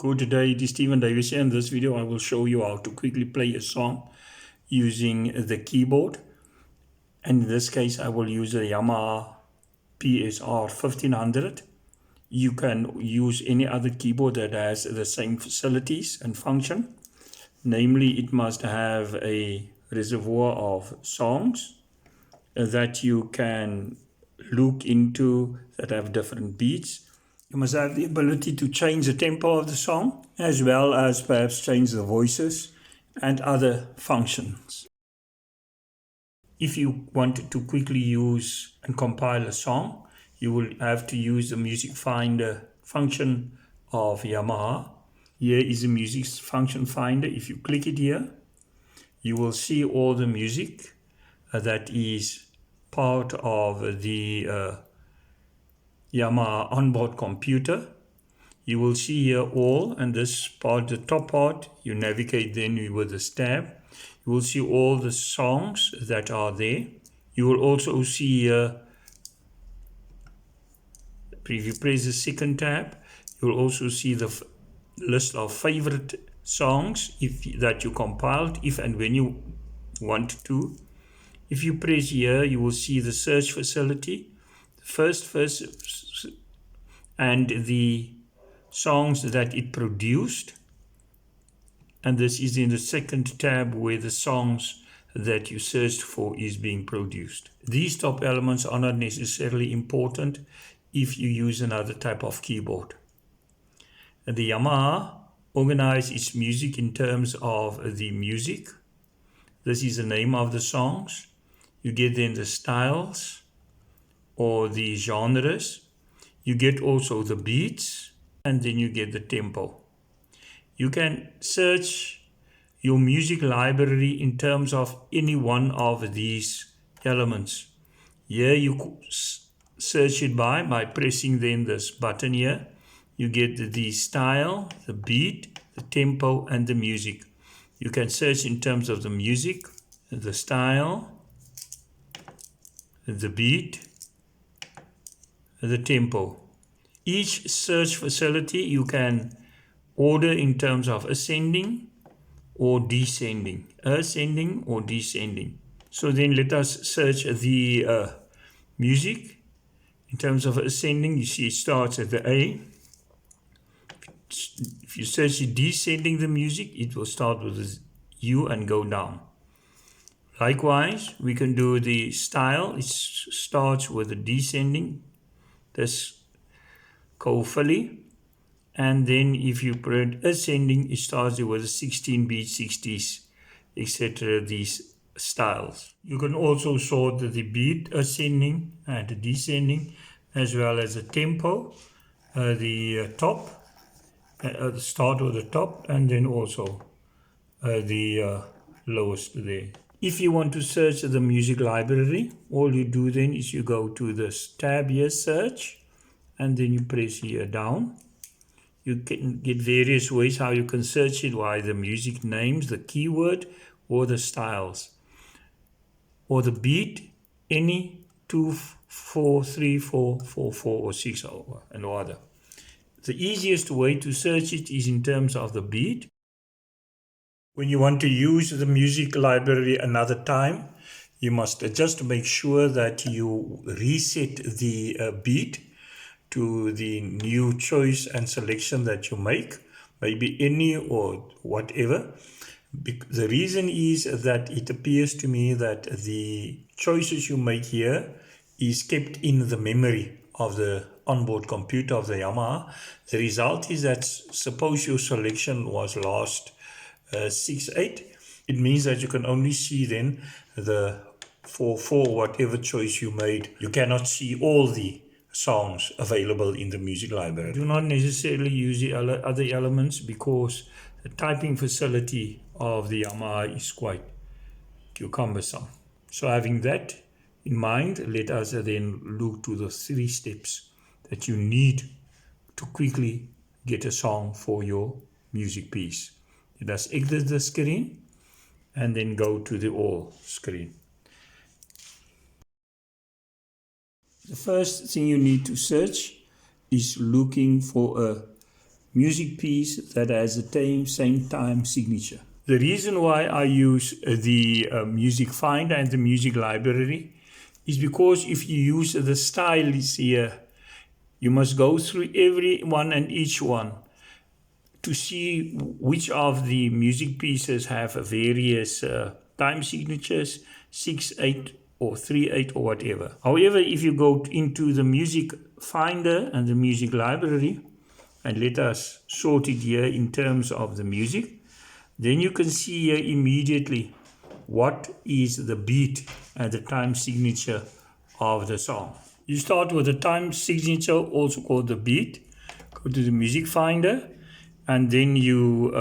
Good day, it is Stephen Davis here. In this video I will show you how to quickly play a song using the keyboard. And in this case I will use a Yamaha PSR1500. You can use any other keyboard that has the same facilities and function. Namely, it must have a reservoir of songs that you can look into that have different beats. You must have the ability to change the tempo of the song, as well as perhaps change the voices and other functions. If you want to quickly use and compile a song, you will have to use the music finder function of Yamaha. Here is the music function finder. If you click it here, you will see all the music that is part of the Yamaha onboard computer. You will see here all, and this part, the top part, you navigate then with this tab. You will see all the songs that are there. You will also see here, if you press the second tab, you will also see the list of favorite songs that you compiled, if and when you want to. If you press here, you will see the search facility, first and the songs that it produced, and this is in the second tab where the songs that you searched for is being produced. These top elements are not necessarily important if you use another type of keyboard. The Yamaha organizes its music in terms of the music. This is the name of the songs. You get then the styles or the genres. You get also the beats, and then you get the tempo. You can search your music library in terms of any one of these elements. Here you search it by pressing then this button here. You get the style, the beat, the tempo, and the music. You can search in terms of the music, the style, the beat, the tempo. Each search facility you can order in terms of ascending or descending. Ascending or descending. So then let us search the music. In terms of ascending, you see it starts at the A. If you search descending the music, it will start with the U and go down. Likewise, we can do the style. It starts with the descending, this Kofali, and then if you press ascending, it starts with the 16 beat, 60s, etc. These styles. You can also sort the beat ascending and descending, as well as the tempo, the top, start with the top, and then also the lowest there. If you want to search the music library, all you do then is you go to this tab here, search, and then you press here down. You can get various ways how you can search it, by the music names, the keyword, or the styles, or the beat, any 2, 4, 3, 4, 4, 4, or 6, and other. The easiest way to search it is in terms of the beat. When you want to use the music library another time, you must just make sure that you reset the beat to the new choice and selection that you make, maybe any or whatever. The reason is that it appears to me that the choices you make here is kept in the memory of the onboard computer of the Yamaha. The result is that suppose your selection was last 6/8, it means that you can only see then the 4/4, whatever choice you made. You cannot see all the songs available in the music library. Do not necessarily use the other elements because the typing facility of the Yamaha is quite cumbersome. So having that in mind, let us then look to the 3 steps that you need to quickly get a song for your music piece. Let us exit the screen and then go to the all screen. The first thing you need to search is looking for a music piece that has the same time signature. The reason why I use the music finder and the music library is because if you use the styles here, you must go through every one and each one to see which of the music pieces have various time signatures, 6/8 or 3/8 or whatever. However, if you go into the music finder and the music library, and let us sort it here in terms of the music, then you can see here immediately what is the beat and the time signature of the song. You start with the time signature, also called the beat. Go to the music finder, and then you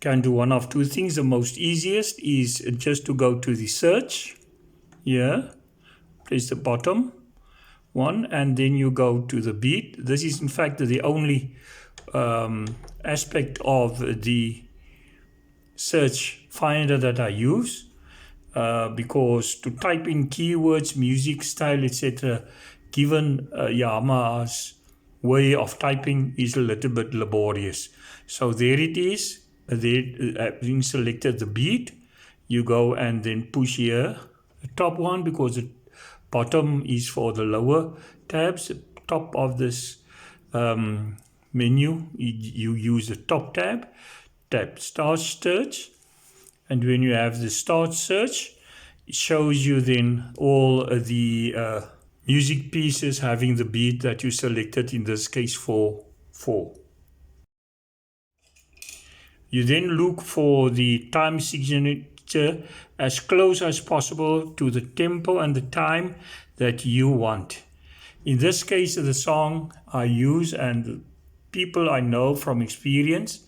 can do one of two things. The most easiest is just to go to the search here, press the bottom one, and then you go to the beat. This is in fact the only aspect of the search finder that I use, because to type in keywords, music style, etc., given Yamaha's way of typing is a little bit laborious. So there it is. There, having selected the beat, you go and then push here the top one, because the bottom is for the lower tabs. The top of this menu, you use the top tab, tap start search, and when you have the start search, it shows you then all the music pieces having the beat that you selected, in this case 4/4. You then look for the time signature as close as possible to the tempo and the time that you want. In this case, the song I use, and people I know from experience,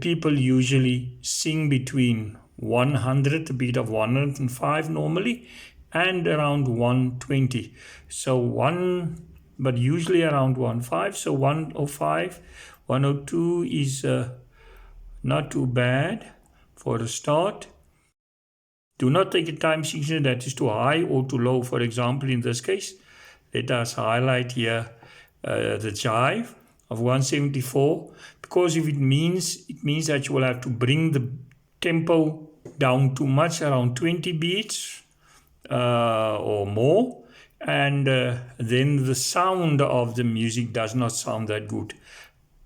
people usually sing between 100, a beat of 105 normally, and around 120. So but usually around 105. So 105, 102 is not too bad for the start. Do not take a time signature that is too high or too low. For example, in this case, let us highlight here the jive of 174, because if it means that you will have to bring the tempo down too much, around 20 beats or more, and then the sound of the music does not sound that good.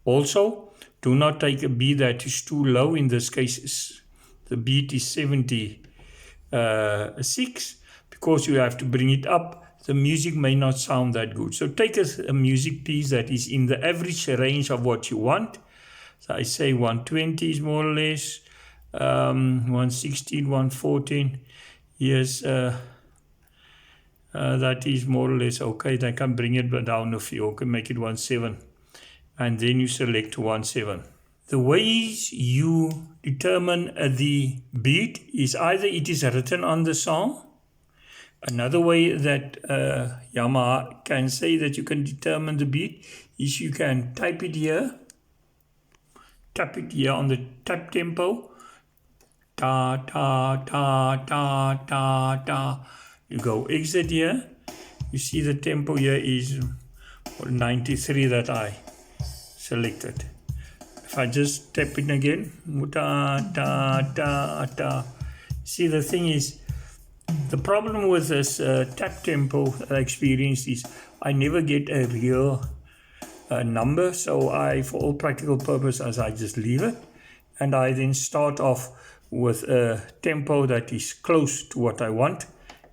Also, do not take a beat that is too low. In this case, the beat is 76, because you have to bring it up. The music may not sound that good. So take a music piece that is in the average range of what you want. So I say 120 is more or less, 116, 114. Yes, that is more or less okay. Then I can bring it down a few. Okay, make it 17. And then you select 17. The ways you determine the beat is either it is written on the song. Another way that Yamaha can say that you can determine the beat is you can type it here, tap it here on the tap tempo, ta ta ta ta ta ta. You go exit here. You see the tempo here is 93 that I selected. If I just tap it again, ta ta ta ta. See, the thing is, the problem with this tap tempo that I experienced is I never get a real number. So for all practical purposes, I just leave it, and I then start off with a tempo that is close to what I want.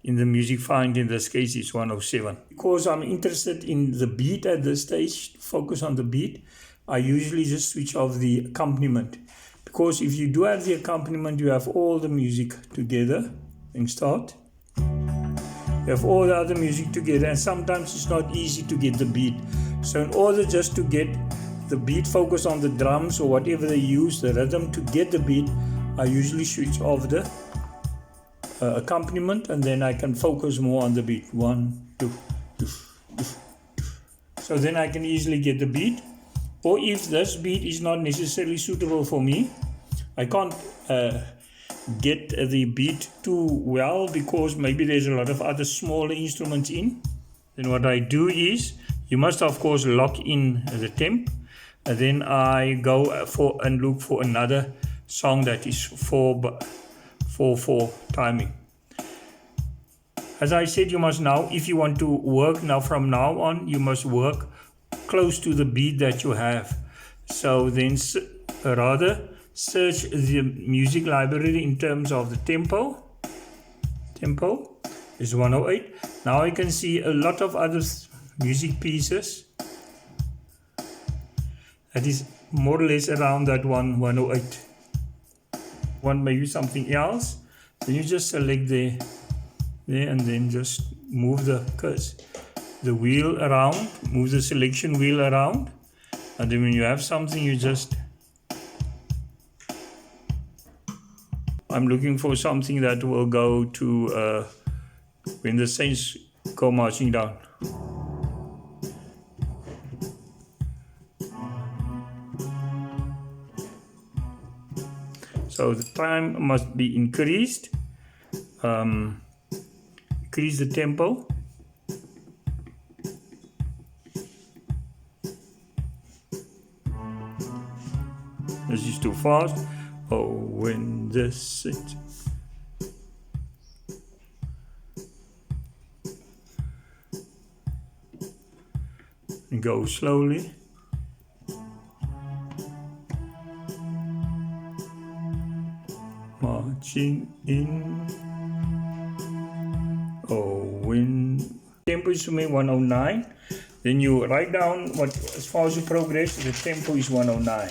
In the music find, in this case, it's 107. Because I'm interested in the beat at this stage, focus on the beat, I usually just switch off the accompaniment. Because if you do have the accompaniment, you have all the music together. And start. You have all the other music together, and sometimes it's not easy to get the beat. So in order just to get the beat, focus on the drums or whatever they use, the rhythm to get the beat, I usually switch off the accompaniment, and then I can focus more on the beat. 1, 2, 2, 2, 2. So then I can easily get the beat. Or if this beat is not necessarily suitable for me, I can't get the beat too well because maybe there's a lot of other smaller instruments in, then what I do is You must of course lock in the temp, and then I go for and look for another song that is 4/4 timing. As I said, you must now, if you want to work now from now on, you must work close to the beat that you have. So then rather search the music library in terms of the tempo. Tempo is 108. Now I can see a lot of other music pieces that is more or less around that 108. Want maybe something else, then you just select there and then just move the wheel around, move the selection wheel around, and then when you have something, you just, I'm looking for something that will go to when the saints go marching down. So the time must be increased. Increase the tempo. This is too fast. Oh, when the saints. And go slowly. Marching in. Oh, when tempo is 109, then you write down what, as far as you progress, the tempo is 109.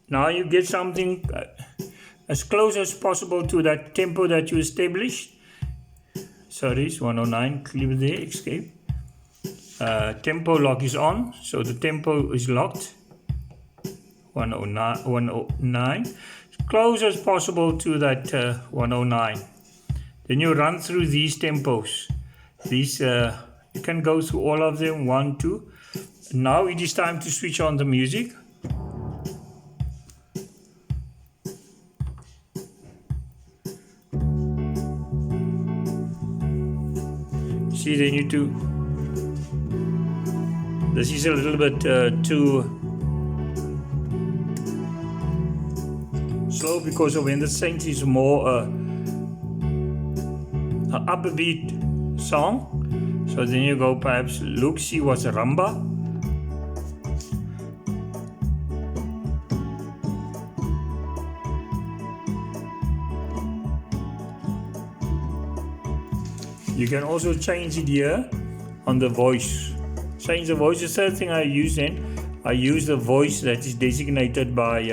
Now you get something as close as possible to that tempo that you established. Sorry, it's 109, click there, escape. Tempo lock is on, so the tempo is locked. 109, as close as possible to that 109. Then you run through these tempos. These you can go through all of them, 1, 2. Now it is time to switch on the music. See, they need to. This is a little bit too slow because of when the saint is more an upbeat song. So then you go perhaps look, see what's a rumba. You can also change it here on the voice. Change the voice. The third thing I use then, I use the voice that is designated by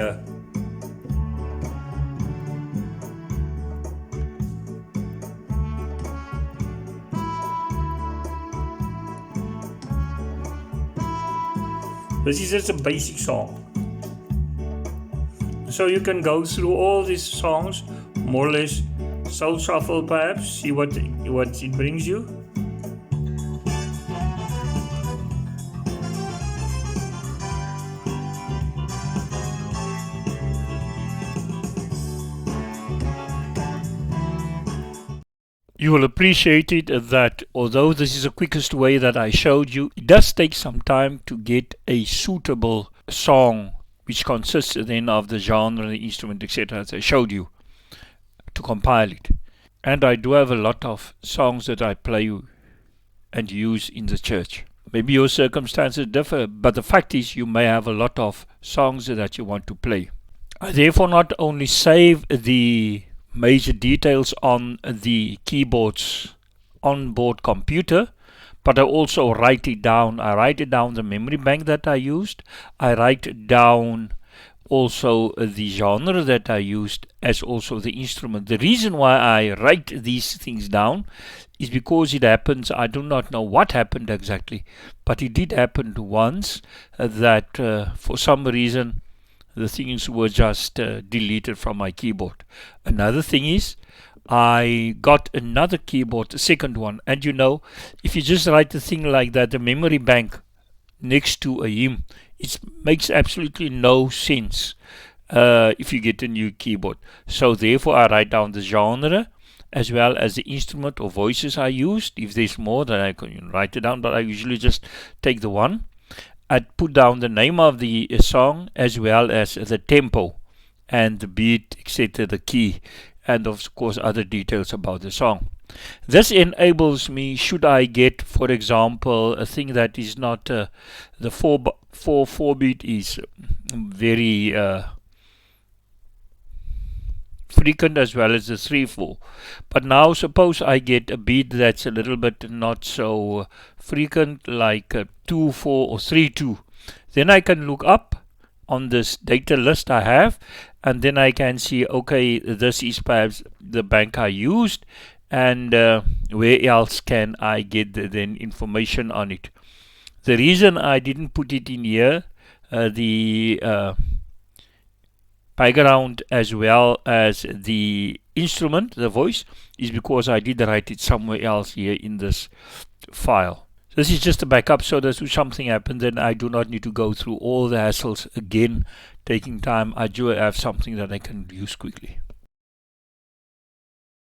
this is just a basic song. So you can go through all these songs, more or less, soul shuffle perhaps, see what it brings you. You will appreciate it that although this is the quickest way that I showed you, it does take some time to get a suitable song which consists then of the genre, the instrument, etc. as I showed you, to compile it. And I do have a lot of songs that I play and use in the church. Maybe your circumstances differ, but the fact is you may have a lot of songs that you want to play. I therefore not only save the major details on the keyboard's onboard computer, but I also write it down. I write it down the memory bank that I used. I write down also the genre that I used, as also the instrument. The reason why I write these things down is because it happens, I do not know what happened exactly, but it did happen once that for some reason the things were just deleted from my keyboard. Another thing is, I got another keyboard, a second one, and you know, if you just write a thing like that, the memory bank next to a hymn, it makes absolutely no sense if you get a new keyboard. So therefore I write down the genre as well as the instrument or voices I used. If there's more, then I can write it down, but I usually just take the one. I'd put down the name of the song as well as the tempo and the beat, etc., the key, and of course other details about the song. This enables me, should I get, for example, a thing that is not the 4 beat is very frequent, as well as the 3/4. But now suppose I get a beat that's a little bit not so frequent, like 2/4 or 3/2. Then I can look up on this data list I have, and then I can see, okay, this is perhaps the bank I used, and where else can I get then information on it. The reason I didn't put it in here, the background as well as the instrument, the voice, is because I did write it somewhere else here in this file. This is just a backup, so that if something happens, then I do not need to go through all the hassles again, taking time. I do have something that I can use quickly.